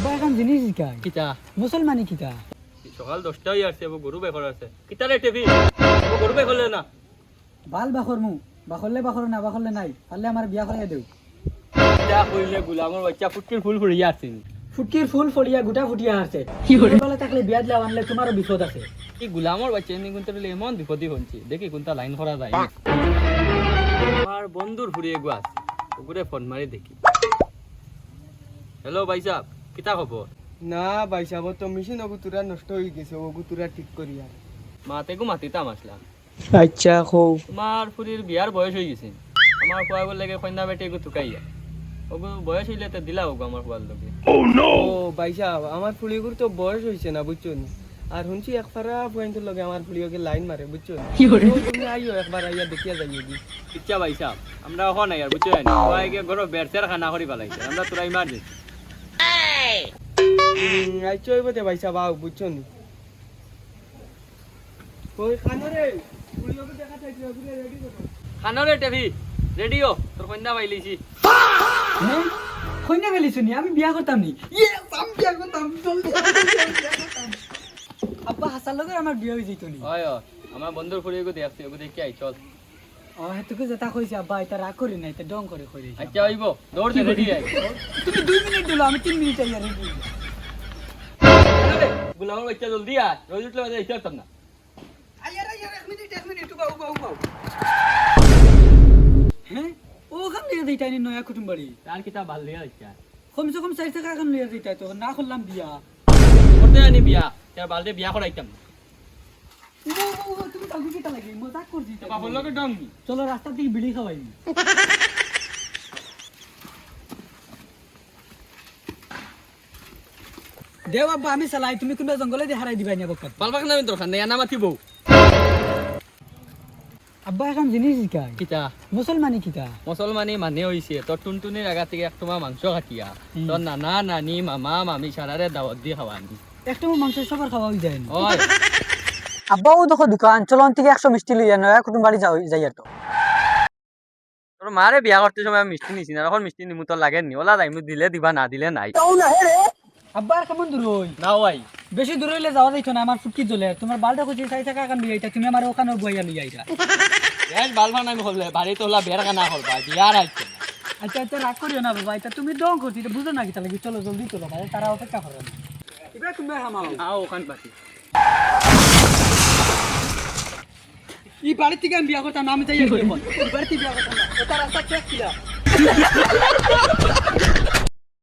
আব্বা এখন জিনিস শিখায় কিতা মুসলমানি কিতা সকাল 10টা হয়ে আসছে গরু বেকর আছে কিতা রে টেভি গরু বেকরলে না বাল বাখর মু বাখরলে বাখর না বাখরলে নাই পারলে আমার বিয়া করাইয়া দেও যা কইলে গুলামর বাচ্চা ফুটকির ফুল ফুড়িয়া আসছেন ফুটকির ফুল ফড়িয়া গোটা ফুটিয়া আছে বলে থাকলে বিয়া দিলে আনলে তোমারও বিপদ আছে এই গুলামর বাচ্চা এমনি কোনটা এমন বিপদই হচ্ছে দেখি কোনটা লাইন করা যায় আমার বন্ধুর ফুরিয়ে গো আছে ওগুরে ফোন মারি দেখি হ্যালো ভাই সাহেব কিতা খবর না ভাই সাহেব তো মেশিন অগুতুরা নষ্ট হয়ে গেছে অগুতুরা ঠিক করিয়া মাতে গো মাতিতাম আসলাম আচ্ছা খুব তোমার ফুরির বিয়ার বয়স হয়ে গেছে আমার ফুয়াগর লাগে কন্যা বেটে গো তুকাইয়া ওগো বয়স হইলে তো দিলা ওগো আমার ফুয়ার লগে ও ভাই সাহেব আমার ফুলিগুর তো বয়স হয়েছে না বুঝছো নি আর শুনছি একবারা পয়েন্টের লগে আমার ফুলিওকে লাইন মারে বুঝছো তুমি আইও একবার আইয়া দেখিয়া যাইও দি ইচ্ছা ভাই সাহেব আমরা ওখানে নাই আর বুঝছো না ফুয়াইকে ঘর বেরসের খানা করি পালাইছে আমরা তোরা ইমার্জেন্সি আইছো হইব দে ভাই সাহেব আও বুঝছো নি কই খানো রে ফুলিওকে দেখা চাইছো পুরো রেডি করো খানো রে টেভি রেডিও তোর কন্যা পাইলিছি হ্যাঁ কইনা গেলি শুনি আমি বিয়া করতাম নি আমি বিয়া করতাম জলদি আব্বা হাসার লগে আমার বিয়া হয়ে যেত নি হয় আমার বন্ধুর ফুরিয়ে গো দেখছি ওগো দেখি আই চল ও হেতুকে যেটা কইছে আব্বা এটা রাগ করি না এটা ডং করে কইছে আচ্ছা আইব দৌড় দে রেডি আই তুমি 2 মিনিট দিলো আমি 3 মিনিট আইয়া রেডি গুলামর বাচ্চা জলদি আয় রোজ উঠলে বাজে ইচ্ছা করতাম না আইয়া 1 মিনিট উবাও হ্যাঁ ও খাম লিয়া দিতাই নি নয়া কুটুম বাড়ি তার কিতা ভাল লিয়া ইচ্ছা কমসে কম 4 টাকা খাম লিয়া দিতাই তো না করলাম বিয়া করতে আনি বিয়া তার বালদে বিয়া করাইতাম তুমি কালকে কিটা লাগি মজাক করছি বাবুর লগে ডংনি চলো রাস্তা থেকে বিড়ি খাওয়াই দেও আব্বা আমি চালাই তুমি কোনবা জঙ্গলে দিয়ে হারাই দিবাই না বকত পালবাক নামি দরকার নেই আনা মাতিব আব্বা এখন জিনিস শিখায় কিতা মুসলমানি কিতা মুসলমানি মানে হইছে তোর টুনটুনির আগা থেকে এক তোমা মাংস কাটিয়া তোর নানা নানি মামা মামি সারারে দাওয়াত দিয়ে খাওয়ানি একটা মাংস সবার খাওয়া হয়ে যায় ওই আব্বাও দেখো দোকান চলন থেকে 100 মিষ্টি লইয়া নয়া কুটুম বাড়ি যাই আর তো তোর মারে বিয়া করতে সময় আমি মিষ্টি নিছি না এখন মিষ্টি নিমু তোর লাগে নি ওলা যাইমু দিলে দিবা না দিলে নাই আব্বা আর কেমন দূর হই না ভাই বেশি দূর হইলে যাওয়া যাইতো না আমার ফুটকি জ্বলে তোমার বালটা কইছি 4 টাকা কান লইয়া তুমি আমার ওখানে বইয়া লইয়া আইরা বেশ বালবা নাই হলে বাড়ি তোলা বের কানা করবা বিয়ার আইছে আচ্ছা আচ্ছা রাগ করিও না বাবা এটা তুমি ডং করছি এটা বুঝো না কি তাহলে চলো জলদি চলো ভাই তারা অপেক্ষা করে এবার তুমি হামাও আও ওখান পাতি এই বাড়ি থেকে আমি বিয়া করতাম আমি চাই বাড়ি থেকে বিয়া করতাম এটা রাস্তা চেক কিলা